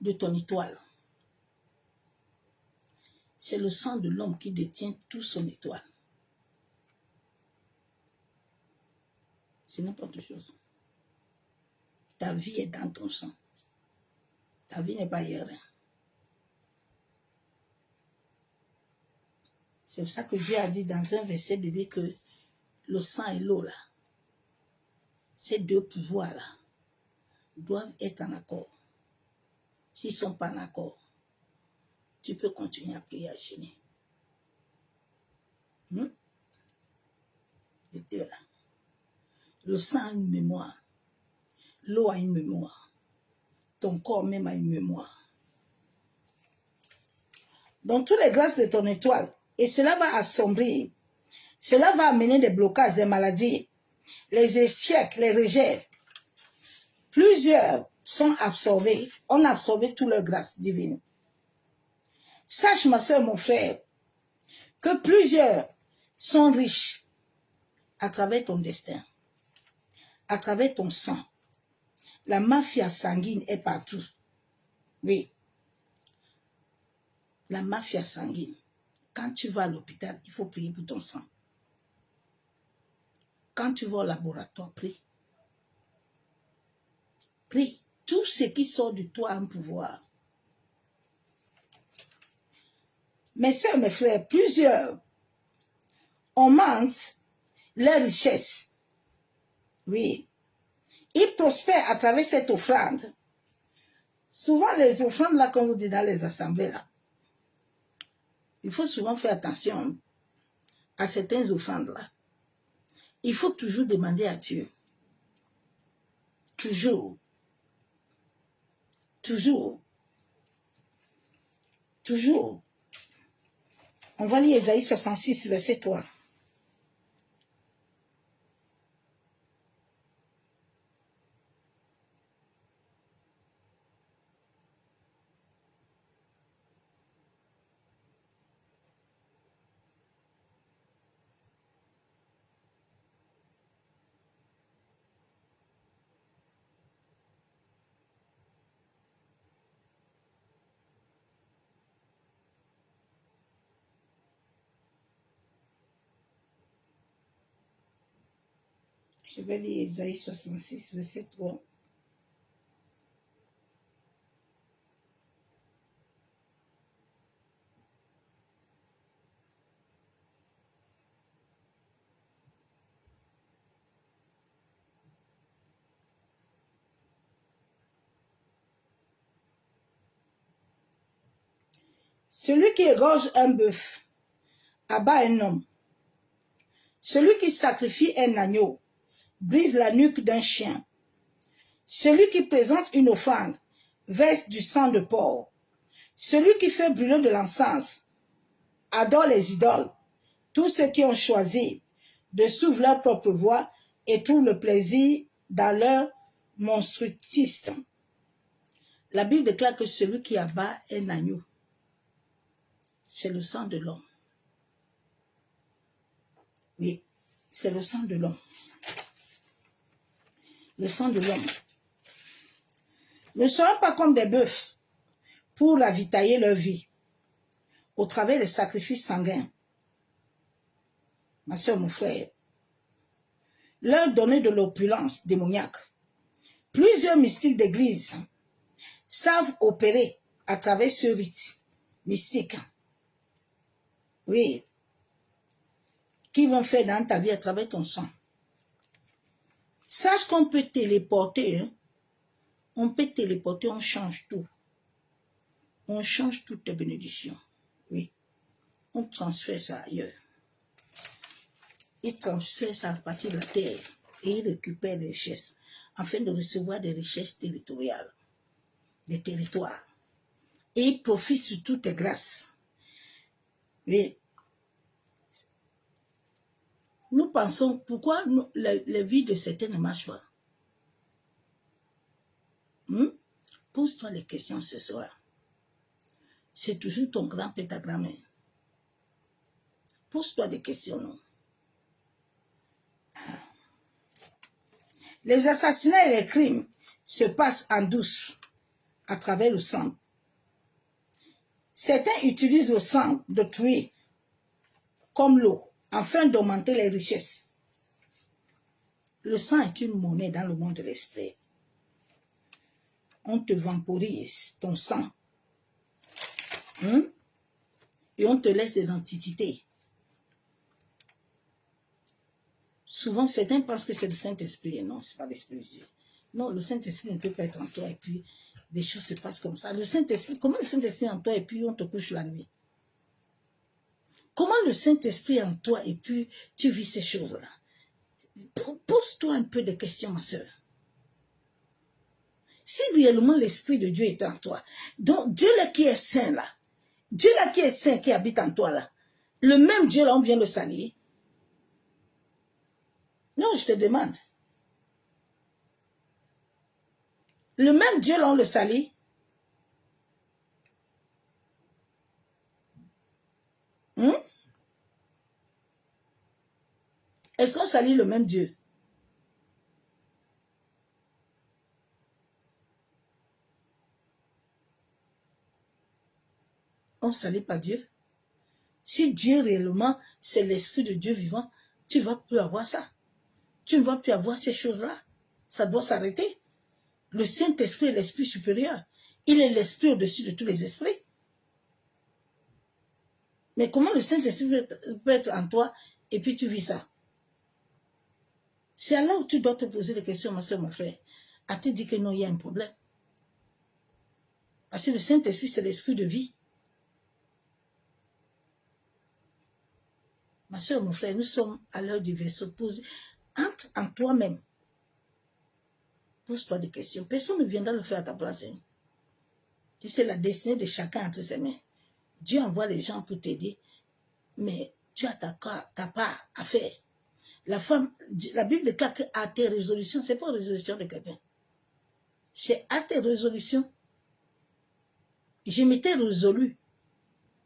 de ton étoile. C'est le sang de l'homme qui détient toute son étoile. C'est n'importe chose. Ta vie est dans ton sang. Ta vie n'est pas ailleurs. C'est pour ça que Dieu a dit dans un verset de dire que le sang et l'eau, là, ces deux pouvoirs-là, doivent être en accord. S'ils ne sont pas en accord, tu peux continuer à prier, à gêner. Les deux là. Le sang a une mémoire. L'eau a une mémoire. Ton corps même a une mémoire. Donc, toutes les grâces de ton étoile, et cela va assombrir. Cela va amener des blocages, des maladies, les échecs, les rejets. Plusieurs sont absorbés, ont absorbé toutes leurs grâces divines. Sache, ma soeur, mon frère, que plusieurs sont riches à travers ton destin, à travers ton sang. La mafia sanguine est partout. Oui. La mafia sanguine. Quand tu vas à l'hôpital, il faut prier pour ton sang. Quand tu vas au laboratoire, prie. Prie. Tout ce qui sort de toi a un pouvoir. Mes soeurs, mes frères, plusieurs augmentent leur richesse. Oui. Ils prospèrent à travers cette offrande. Souvent, les offrandes, là, comme vous dites dans les assemblées, là, il faut souvent faire attention à certaines offrandes-là. Il faut toujours demander à Dieu. Toujours. Toujours. Toujours. On va lire Ésaïe 66, verset 3. Je vais lire Ésaïe 66, verset 3. Celui qui égorge un bœuf abat un homme. Celui qui sacrifie un agneau brise la nuque d'un chien. Celui qui présente une offrande verse du sang de porc. Celui qui fait brûler de l'encens adore les idoles. Tous ceux qui ont choisi de suivre leur propre voie et trouvent le plaisir dans leur monstruisme. La Bible déclare que celui qui abat un agneau, c'est le sang de l'homme. Oui, c'est le sang de l'homme. Le sang de l'homme. Ne soyons pas comme des bœufs pour ravitailler leur vie au travers des sacrifices sanguins. Ma soeur, mon frère, leur donner de l'opulence démoniaque. Plusieurs mystiques d'église savent opérer à travers ce rite mystique. Oui. Qui vont faire dans ta vie à travers ton sang. Sache qu'on peut téléporter. Hein? On peut téléporter, on change tout. On change toutes tes bénédictions. Oui. On transfère ça ailleurs. Il transfère ça à partir de la terre. Et il récupère des richesses. Afin de recevoir des richesses territoriales. Des territoires. Et il profite sur toutes tes grâces. Oui. Nous pensons, pourquoi les vies de certains ne marchent pas? Pose-toi les questions ce soir. C'est toujours ton grand-père, ta grand-mère. Pose-toi des questions, non? Les assassinats et les crimes se passent en douce, à travers le sang. Certains utilisent le sang d'autrui comme l'eau, afin d'augmenter les richesses. Le sang est une monnaie dans le monde de l'esprit. On te vamporise ton sang. Et on te laisse des antiquités. Souvent, certains pensent que c'est le Saint-Esprit. Non, ce n'est pas l'Esprit de Dieu. Non, le Saint-Esprit ne peut pas être en toi et puis des choses se passent comme ça. Le Saint-Esprit, comment le Saint-Esprit est en toi et puis on te couche la nuit? Comment le Saint-Esprit est en toi et puis tu vis ces choses-là? Pose-toi un peu de questions, ma soeur. Si réellement l'Esprit de Dieu est en toi, donc Dieu là qui est saint là, Dieu là qui est saint, qui habite en toi là, le même Dieu là, on vient le salir. Non, je te demande. Le même Dieu là, on le salit. Est-ce qu'on salit le même Dieu? On ne salit pas Dieu. Si Dieu réellement, c'est l'Esprit de Dieu vivant, tu ne vas plus avoir ça. Tu ne vas plus avoir ces choses-là. Ça doit s'arrêter. Le Saint-Esprit est l'Esprit supérieur. Il est l'Esprit au-dessus de tous les esprits. Mais comment le Saint-Esprit peut être en toi et puis tu vis ça? C'est là où tu dois te poser des questions, ma soeur, mon frère. As-tu dit que non, il y a un problème? Parce que le Saint-Esprit, c'est l'Esprit de vie. Ma soeur, mon frère, nous sommes à l'heure du verseau. Entre en toi-même. Pose-toi des questions. Personne ne viendra le faire à ta place. Hein. Tu sais, la destinée de chacun entre ses mains. Dieu envoie les gens pour t'aider, mais tu as ta part à faire. La Bible déclare qu'à tes résolutions, ce n'est pas une résolution de quelqu'un. C'est à tes résolutions. Je m'étais résolu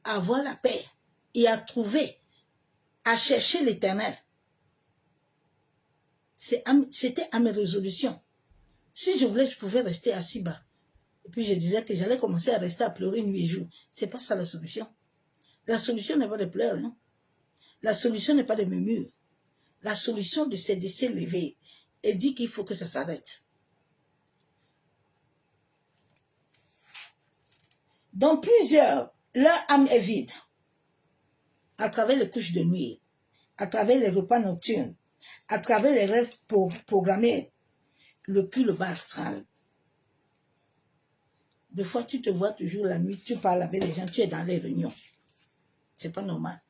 à avoir la paix et à trouver, à chercher l'Éternel. C'était à mes résolutions. Si je voulais, je pouvais rester assis bas. Et puis je disais que j'allais commencer à rester à pleurer nuit et jour. Ce n'est pas ça la solution. La solution n'est pas de pleurer. Hein. La solution n'est pas de murmure. La solution, c'est de s'élever et dit qu'il faut que ça s'arrête. Dans plusieurs, leur âme est vide. À travers les couches de nuit, à travers les repas nocturnes, à travers les rêves programmés, le plus le bas astral. Des fois, tu te vois toujours la nuit, tu parles avec les gens, tu es dans les réunions. C'est pas normal.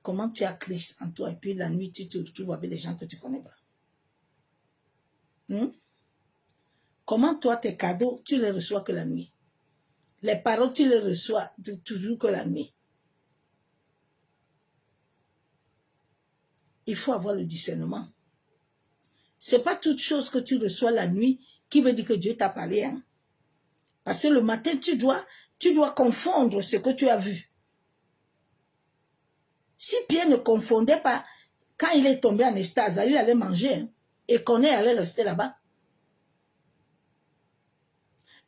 Comment tu as Christ en toi et puis la nuit, tu te retrouves avec des gens que tu ne connais pas. Comment toi, tes cadeaux, tu les reçois que la nuit. Les paroles, tu les reçois toujours que la nuit. Il faut avoir le discernement. Ce n'est pas toute chose que tu reçois la nuit qui veut dire que Dieu t'a parlé. Hein? Parce que le matin, tu dois confondre ce que tu as vu. Si Pierre ne confondait pas, quand il est tombé en extase, il allait manger. Hein, et Corneille allait rester là-bas.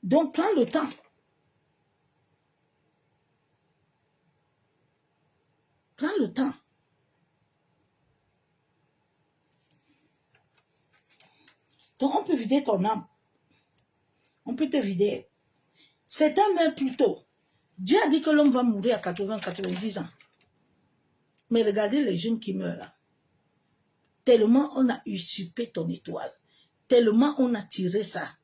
Donc, prends le temps. Prends le temps. Donc, on peut vider ton âme. On peut te vider. Certains meurent plus tôt. Dieu a dit que l'homme va mourir à 80, 90 ans. Mais regardez les jeunes qui meurent là. Tellement on a usurpé ton étoile. Tellement on a tiré ça.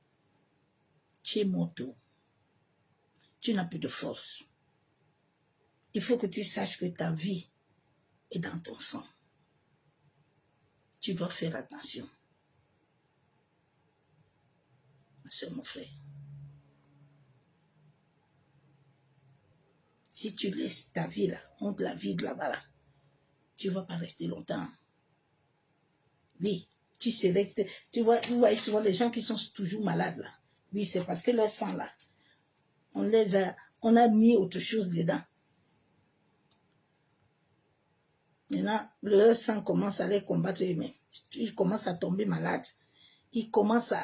Tu es morto. Tu n'as plus de force. Il faut que tu saches que ta vie est dans ton sang. Tu dois faire attention. Ma soeur, mon frère. Si tu laisses ta vie là, honte la vie de là-bas là, tu ne vas pas rester longtemps. Oui, tu vois souvent les gens qui sont toujours malades là. Oui, c'est parce que leur sang là, on a mis autre chose dedans. Maintenant, leur sang commence à les combattre eux-mêmes. Ils commencent à tomber malades. Ils commencent à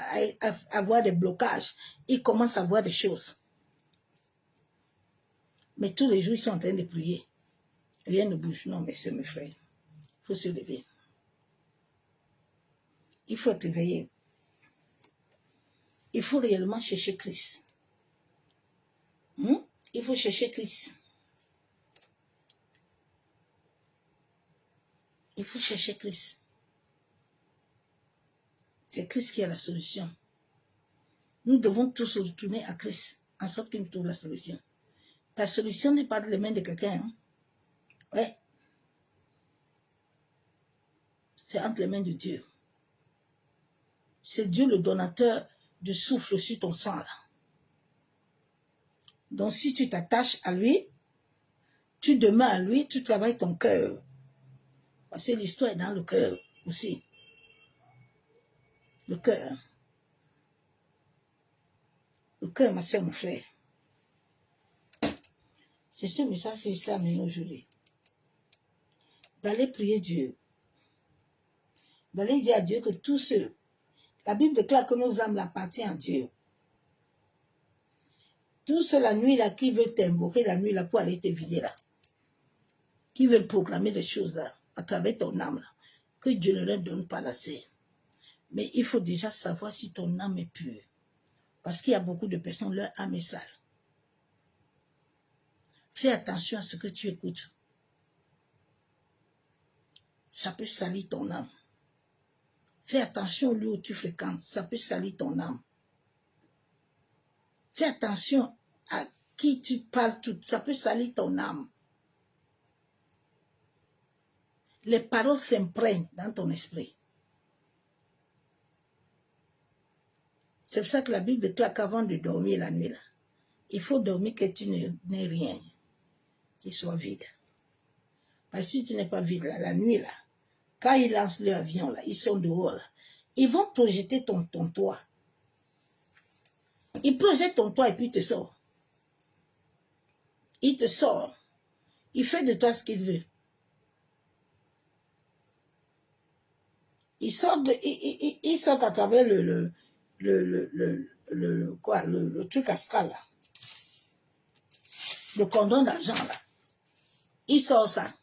avoir des blocages. Ils commencent à voir des choses. Mais tous les jours, ils sont en train de prier. Rien ne bouge. Non, mais c'est mes frères. Il faut se lever. Il faut te réveiller. Il faut réellement chercher Christ. Il faut chercher Christ. Il faut chercher Christ. C'est Christ qui a la solution. Nous devons tous retourner à Christ, en sorte qu'il nous trouve la solution. Ta solution n'est pas de les mains de quelqu'un. Hein? Ouais. C'est entre les mains de Dieu. C'est Dieu le donateur du souffle sur ton sang là. Donc si tu t'attaches à lui, tu demeures à lui, tu travailles ton cœur. Parce que l'histoire est dans le cœur aussi. Le cœur. Le cœur, ma soeur, mon frère. C'est ce message que je t'ai amené aujourd'hui. D'aller prier Dieu. D'aller dire à Dieu que tous ceux... La Bible déclare que nos âmes appartiennent à Dieu. Tous ceux la nuit là qui veulent t'invoquer la nuit là pour aller te vider là. Qui veulent proclamer des choses là à travers ton âme là. Que Dieu ne leur donne pas assez. Mais il faut déjà savoir si ton âme est pure. Parce qu'il y a beaucoup de personnes, leur âme est sale. Fais attention à ce que tu écoutes. Ça peut salir ton âme. Fais attention au lieu où tu fréquentes. Ça peut salir ton âme. Fais attention à qui tu parles tout. Ça peut salir ton âme. Les paroles s'imprègnent dans ton esprit. C'est pour ça que la Bible déclare qu'avant de dormir la nuit, là, il faut dormir que tu n'aies rien. Qu'il soit vide. Parce que si tu n'es pas vide, là, la nuit, là, quand ils lancent leur avion, là, ils sont dehors, là, ils vont projeter ton toit. Ils projettent ton toit et puis ils te sortent. Il te sort. Il fait de toi ce qu'il veut. Il sort à travers le truc astral là. Le condom d'argent là. Il sort ça.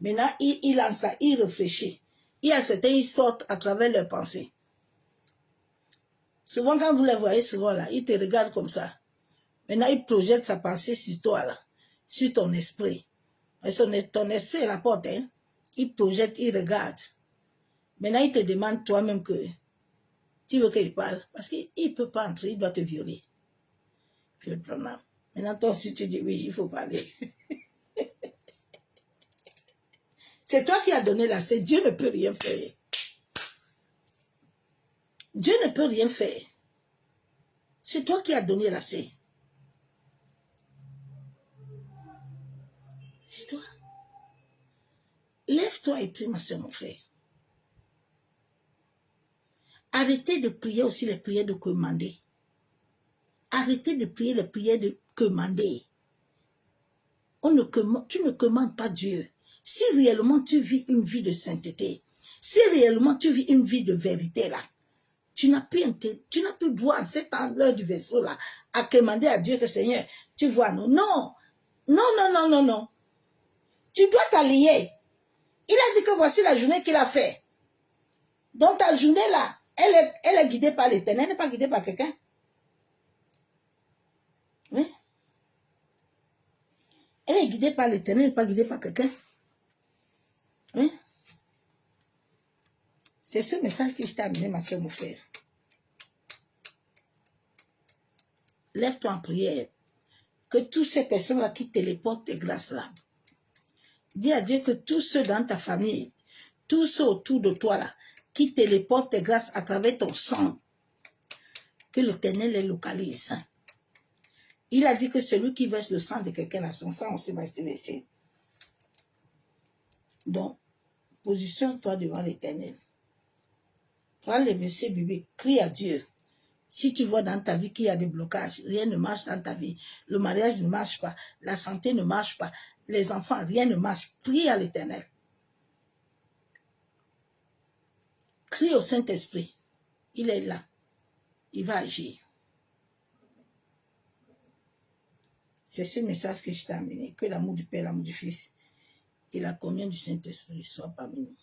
Maintenant, il lance ça, il réfléchit. il y a certains, ils sortent à travers leurs pensées. Souvent, quand vous les voyez souvent là, ils te regardent comme ça. Maintenant, il projette sa pensée sur toi là, sur ton esprit. Ton esprit est la porte, hein. Il projette, il regarde. Maintenant, il te demande toi-même que tu veux qu'il parle. Parce qu'il ne peut pas entrer, il doit te violer. Je le prends. Maintenant, toi aussi, tu dis oui, il faut parler. C'est toi qui as donné l'accès. Dieu ne peut rien faire. Dieu ne peut rien faire. C'est toi qui as donné l'accès. C'est toi. Lève-toi et prie, ma soeur, mon frère. Arrêtez de prier aussi les prières de commander. Arrêtez de prier les prières de commander. Tu ne commandes pas Dieu. Si réellement tu vis une vie de sainteté, si réellement tu vis une vie de vérité là, tu n'as plus droit à cette l'heure du vaisseau là à commander à Dieu que Seigneur, tu vois, non. Non. Tu dois t'allier. Il a dit que voici la journée qu'il a fait. Donc ta journée là, elle est guidée par l'Éternel, elle n'est pas guidée par quelqu'un. Oui. Elle est guidée par l'Éternel, elle n'est pas guidée par quelqu'un. Oui. C'est ce message que je t'ai amené, ma soeur, mon frère. Lève-toi en prière. Que toutes ces personnes-là qui téléportent tes grâces-là, dis à Dieu que tous ceux dans ta famille, tous ceux autour de toi là, qui téléportent tes grâces à travers ton sang, que l'Éternel les localise. Il a dit que celui qui verse le sang de quelqu'un à son sang aussi va se verser. Donc, positionne-toi devant l'Éternel. Prends les versets bibliques, crie à Dieu. Si tu vois dans ta vie qu'il y a des blocages, rien ne marche dans ta vie, le mariage ne marche pas, la santé ne marche pas, les enfants, rien ne marche, prie à l'Éternel. Crie au Saint-Esprit. Il est là. Il va agir. C'est ce message que je t'ai amené. Que l'amour du Père, l'amour du Fils et la communion du Saint-Esprit soient parmi nous.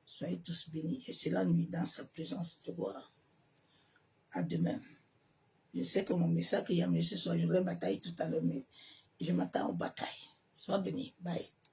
Soyez tous bénis. Et c'est la nuit dans sa présence de gloire. À demain. Je sais que mon message qu'il y a amené ce soir, j'aurai bataille tout à l'heure, mais je m'attends aux batailles. Sois béni. Bye.